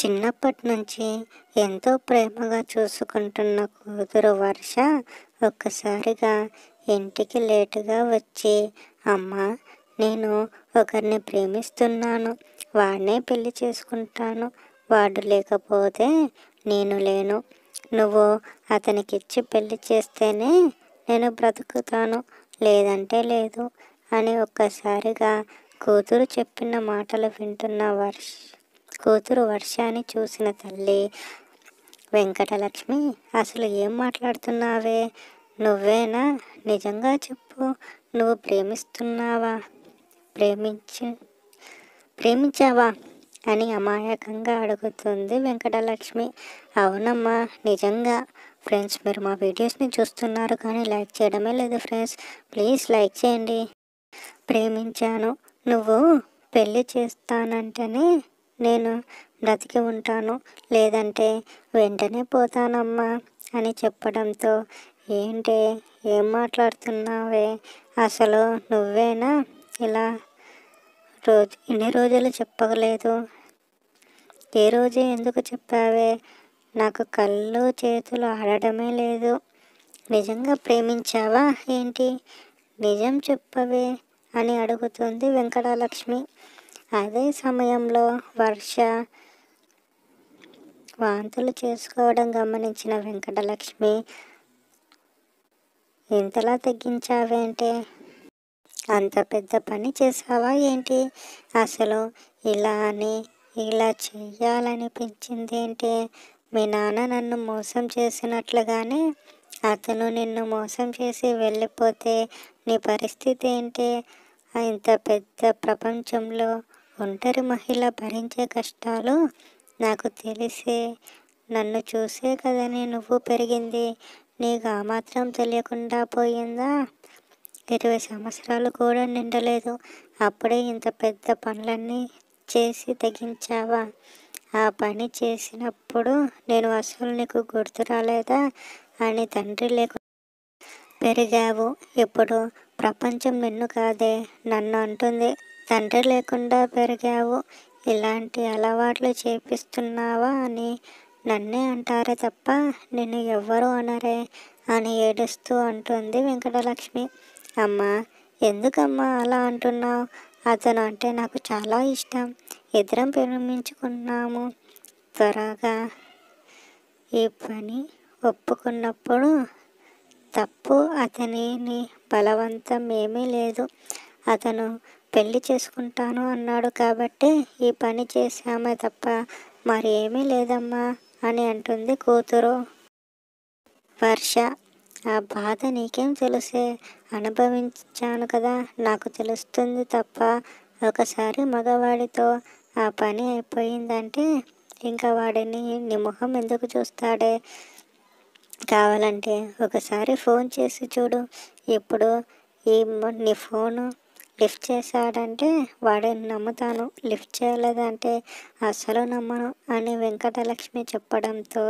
చిన్నప్పటి నుంచి ఎంతో ప్రేమగా చూసుకుంటున్న కూతురు వర్ష ఒక్కసారిగా ఇంటికి లేటుగా వచ్చి, అమ్మా, నేను ఒకరిని ప్రేమిస్తున్నాను, వాడినే పెళ్లి చేసుకుంటాను, వాడు లేకపోతే నేను లేను, నువ్వు అతనికిచ్చి పెళ్లి చేస్తేనే నేను బ్రతుకుతాను, లేదంటే లేదు అని ఒక్కసారిగా కూతురు చెప్పిన మాటలు వింటున్న కూతురు వర్షాన్ని చూసిన తల్లి వెంకటలక్ష్మి, అసలు ఏం మాట్లాడుతున్నావే? నువ్వేనా? నిజంగా చెప్పు, నువ్వు ప్రేమిస్తున్నావా? ప్రేమించావా అని అమాయకంగా అడుగుతుంది వెంకటలక్ష్మి. అవునమ్మా, నిజంగా. ఫ్రెండ్స్, మీరు మా వీడియోస్ని చూస్తున్నారు కానీ లైక్ చేయడమే లేదు ఫ్రెండ్స్. ప్లీజ్ లైక్ చేయండి. ప్రేమించాను. నువ్వు పెళ్ళి చేస్తానంటేనే నేను బ్రతికి ఉంటాను, లేదంటే వెంటనే పోతానమ్మా అని చెప్పడంతో, ఏంటే, ఏం మాట్లాడుతున్నావే? అసలు నువ్వేనా ఇలా ఇన్ని రోజులు చెప్పలేదు? ఏ రోజే ఎందుకు చెప్పావే? నాకు కళ్ళు చేతులు ఆడడమే లేదు. నిజంగా ప్రేమించావా ఏంటి? నిజం చెప్పవే అని అడుగుతుంది వెంకటలక్ష్మి. అదే సమయంలో వర్ష వాంతులు చేసుకోవడం గమనించిన వెంకటలక్ష్మి, ఇంతలా తగ్గించావేంటే? అంత పెద్ద పని చేసావా ఏంటి? అసలు ఇలా చెయ్యాలనిపించిందేంటి? మీ నాన్న నన్ను మోసం చేసినట్లుగానే అతను నిన్ను మోసం చేసి వెళ్ళిపోతే నీ పరిస్థితి ఏంటి? ఇంత పెద్ద ప్రపంచంలో ఒంటరి మహిళ భరించే కష్టాలు నాకు తెలిసే, నన్ను చూసే కదని నువ్వు పెరిగింది. నీకు ఆ మాత్రం తెలియకుండా పోయిందా? 20 సంవత్సరాలు కూడా నిండలేదు, అప్పుడే ఇంత పెద్ద పనులన్నీ చేసి తెగించావా? ఆ పని చేసినప్పుడు నేను అసలు నీకు గుర్తు రాలేదా అని తండ్రి లేకుండా పెరిగావు. ఇప్పుడు ప్రపంచం నిన్ను కాదే నన్ను అంటుంది. తండ్రి లేకుండా పెరిగావు, ఇలాంటి అలవాట్లు చేపిస్తున్నావా అని నన్నే అంటారే తప్ప నిన్ను ఎవ్వరూ అనరే అని ఏడుస్తూ అంటుంది వెంకటలక్ష్మి. అమ్మా, ఎందుకమ్మా అలా అంటున్నావు? అతను అంటే నాకు చాలా ఇష్టం, ఇద్దరం ప్రేమించుకున్నాము. త్వరగా ఈ పని ఒప్పుకున్నప్పుడు తప్పు అతనిని బలవంతం ఏమీ లేదు. అతను పెళ్లి చేసుకుంటాను అన్నాడు కాబట్టి ఈ పని చేశామే తప్ప మరి ఏమీ లేదమ్మా అని అంటుంది కూతురు వర్ష. ఆ బాధ నీకేం తెలుసే? అనుభవించాను కదా, నాకు తెలుస్తుంది తప్ప. ఒకసారి మగవాడితో ఆ పని అయిపోయిందంటే ఇంకా వాడిని నీ ముఖం ఎందుకు చూస్తాడే? కావాలంటే ఒకసారి ఫోన్ చేసి చూడు. ఇప్పుడు నీ ఫోను లిఫ్ట్ చేశాడంటే వాడిని నమ్ముతాను, లిఫ్ట్ చేయలేదంటే అస్సలు నమ్మను అని వెంకటలక్ష్మి చెప్పడంతో,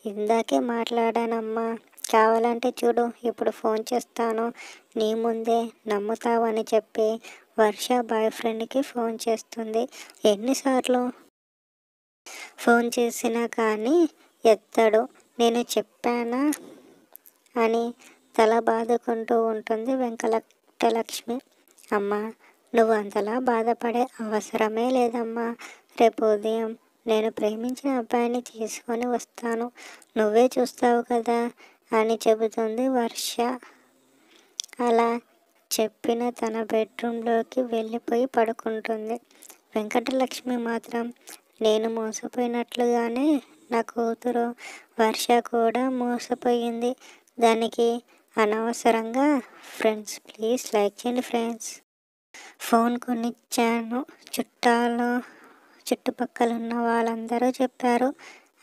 ఇందాకే మాట్లాడానమ్మా, కావాలంటే చూడు, ఇప్పుడు ఫోన్ చేస్తాను, నీ ముందే నమ్ముతావని చెప్పి వర్ష బాయ్ ఫ్రెండ్కి ఫోన్ చేస్తుంది. ఎన్నిసార్లు ఫోన్ చేసినా కానీ ఎత్తడు. నేను చెప్పానా అని తల బాదుకుంటూ ఉంటుంది వెంకటలక్ష్మి. అమ్మా, నువ్వు అంతలా బాధపడే అవసరమే లేదమ్మా. రేపు ఉదయం నేను ప్రేమించిన అబ్బాయిని తీసుకొని వస్తాను, నువ్వే చూస్తావు కదా అని చెబుతుంది వర్ష. అలా చెప్పిన తన బెడ్రూమ్లోకి వెళ్ళిపోయి పడుకుంటుంది. వెంకటలక్ష్మి మాత్రం నేను మోసపోయినట్లుగానే నా కూతురు వర్ష కూడా మోసపోయింది. దానికి అనవసరంగా ఫ్రెండ్స్, ప్లీజ్ లైక్ చేయండి ఫ్రెండ్స్. ఫోన్ కొనిచ్చాను, చుట్టుపక్కల ఉన్న వాళ్ళందరూ చెప్పారు.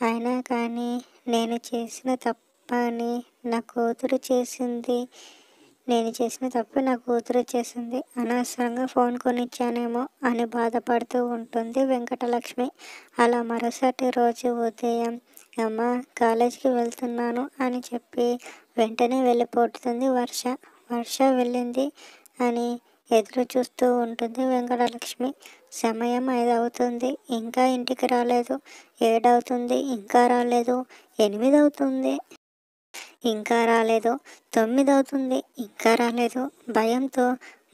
అయినా కానీ నేను చేసిన తప్పు నా కూతురు చేసింది. అనవసరంగా ఫోన్ కొనిచ్చానేమో అని బాధపడుతూ ఉంటుంది వెంకటలక్ష్మి. అలా మరుసటి రోజు ఉదయం, అమ్మ, కాలేజీకి వెళ్తున్నాను అని చెప్పి వెంటనే వెళ్ళిపోతుంది వర్ష. వర్ష వెళ్ళింది అని ఎదురు చూస్తూ ఉంటుంది వెంకటలక్ష్మి. సమయం 5 అవుతుంది, ఇంకా ఇంటికి రాలేదు. 7 అవుతుంది, ఇంకా రాలేదు. 8 అవుతుంది, ఇంకా రాలేదు. 9 అవుతుంది, ఇంకా రాలేదు. భయంతో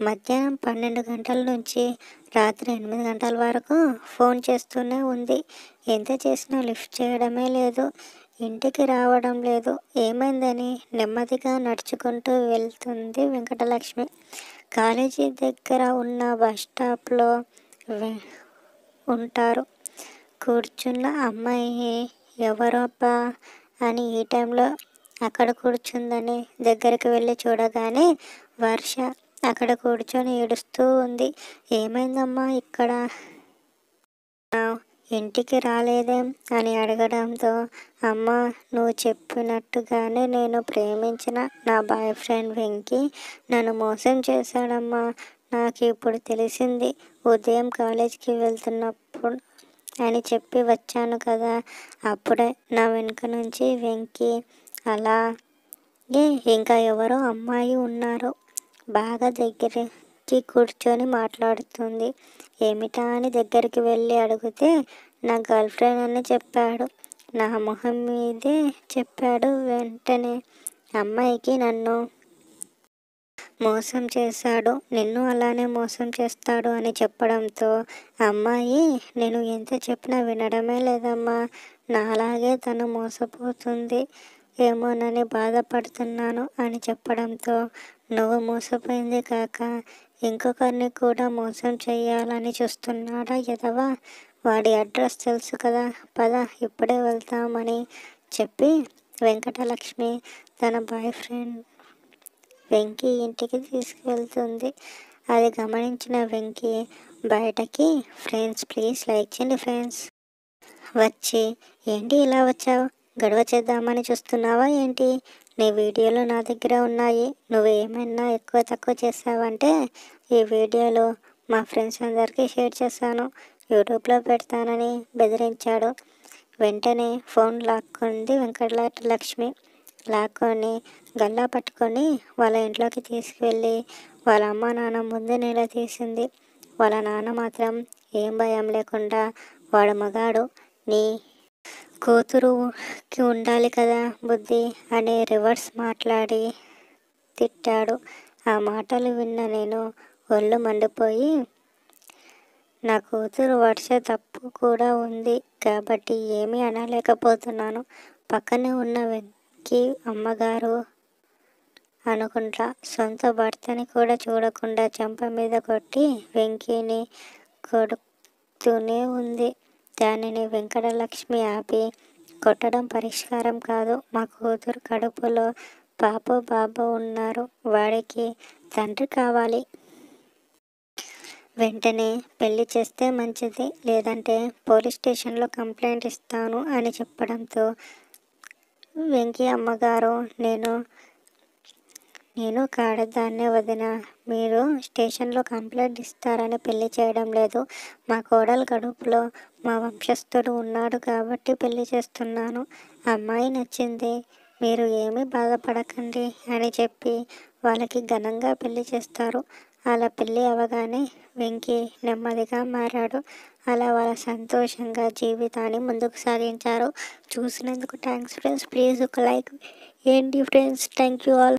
మధ్యాహ్నం 12 గంటల నుంచి రాత్రి 8 గంటల వరకు ఫోన్ చేస్తూనే ఉంది. ఎంత చేసినా లిఫ్ట్ చేయడమే లేదు. ఇంటికి రావడం లేదు. ఏమైందని నెమ్మదిగా నడుచుకుంటూ వెళ్తుంది వెంకటలక్ష్మి. కాలేజీ దగ్గర ఉన్న బస్ స్టాప్లో ఉంటారు కూర్చున్న అమ్మాయి ఎవరబ్బా అని ఈ టైంలో అక్కడ కూర్చుందని దగ్గరికి వెళ్ళి చూడగానే వర్ష అక్కడ కూర్చొని ఏడుస్తూ ఉంది. ఏమైందమ్మా ఇక్కడ ఇంటికి రాలేదేం అని అడగడంతో, అమ్మ నువ్వు చెప్పినట్టుగానే నేను ప్రేమించిన నా బాయ్ ఫ్రెండ్ వెంకీ నన్ను మోసం చేశాడమ్మా. నాకు ఇప్పుడు తెలిసింది. ఉదయం కాలేజీకి వెళ్తున్నప్పుడు అని చెప్పి వచ్చాను కదా, అప్పుడే నా వెనుక నుంచి వెంకీ అలాగే ఇంకా ఎవరో అమ్మాయి ఉన్నారు. బాగా దగ్గరికి కూర్చొని మాట్లాడుతుంది. ఏమిటా అని దగ్గరికి వెళ్ళి అడిగితే నా గర్ల్ ఫ్రెండ్ అని చెప్పాడు. నా మొహం మీదే చెప్పాడు. వెంటనే అమ్మాయికి నన్ను మోసం చేశాడు, నిన్ను అలానే మోసం చేస్తాడు అని చెప్పడంతో అమ్మాయి నేను ఎంత చెప్పినా వినడమే లేదమ్మా. నాలాగే తను మోసపోతుంది ఏమోనని బాధపడుతున్నాను అని చెప్పడంతో, నువ్వు మోసపోయింది కాక ఇంకొకరిని కూడా మోసం చేయాలని చూస్తున్నాడా ఎదవా, వాడి అడ్రస్ తెలుసు కదా, పద ఇప్పుడే వెళ్తామని చెప్పి వెంకటలక్ష్మి తన బాయ్ ఫ్రెండ్ వెంకీ ఇంటికి తీసుకువెళ్తుంది. అది గమనించిన వెంకీ బయటకి ఫ్రెండ్స్ ప్లీజ్ లైక్ చేయండి ఫ్రెండ్స్ వచ్చి, ఏంటి ఇలా వచ్చావు, గొడవ చేద్దామని చూస్తున్నావా ఏంటి, నీ వీడియోలు నా దగ్గర ఉన్నాయి, నువ్వు ఏమైనా ఎక్కువ తక్కువ చేసావంటే ఈ వీడియోలు మా ఫ్రెండ్స్ అందరికీ షేర్ చేశాను, యూట్యూబ్లో పెడతానని బెదిరించాడు. వెంటనే ఫోన్ లాక్కుంది వెంకటలక్ష్మి. లాక్కొని గల్లా పట్టుకొని వాళ్ళ ఇంట్లోకి తీసుకువెళ్ళి వాళ్ళ అమ్మ నాన్న ముందు నిలదీసింది. వాళ్ళ నాన్న మాత్రం ఏం భయం లేకుండా, వాడు మగాడు, నీ కూతురుకి ఉండాలి కదా బుద్ధి అని రివర్స్ మాట్లాడి తిట్టాడు. ఆ మాటలు విన్న నేను ఒళ్ళు మండిపోయి, నా కూతురు వర్ష తప్పు కూడా ఉంది కాబట్టి ఏమీ అనలేకపోతున్నాను. పక్కనే ఉన్న వెంకీ అమ్మగారు అనుకుంటా సొంత భర్తని కూడా చూడకుండా చెంప మీద కొట్టి వెంకీని కొడుతూనే ఉంది. దానిని వెంకటలక్ష్మి ఆపి, కొట్టడం పరిష్కారం కాదు, మా కూతురు కడుపులో పాప బాబు ఉన్నారు, వాడికి తండ్రి కావాలి, వెంటనే పెళ్లి చేస్తే మంచిది, లేదంటే పోలీస్ స్టేషన్లో కంప్లైంట్ ఇస్తాను అని చెప్పడంతో వెంకీ అమ్మగారు నేను కాడదాన్నే వదిన, మీరు స్టేషన్లో కంప్లైంట్ ఇస్తారని పెళ్లి చేయడం లేదు, మా కోడలు కడుపులో మా వంశస్థుడు ఉన్నాడు కాబట్టి పెళ్లి చేస్తున్నాను, అమ్మాయి నచ్చింది, మీరు ఏమీ బాధపడకండి అని చెప్పి వాళ్ళకి ఘనంగా పెళ్లి చేస్తారు. అలా పెళ్ళి అవగానే వెంకీ నెమ్మదిగా మారాడు. అలా వాళ్ళ సంతోషంగా జీవితాన్ని ముందుకు సాగించారు. చూసినందుకు థ్యాంక్స్ ఫ్రెండ్స్. ప్లీజ్ ఒక లైక్ ఏంటి ఫ్రెండ్స్. Thank you all.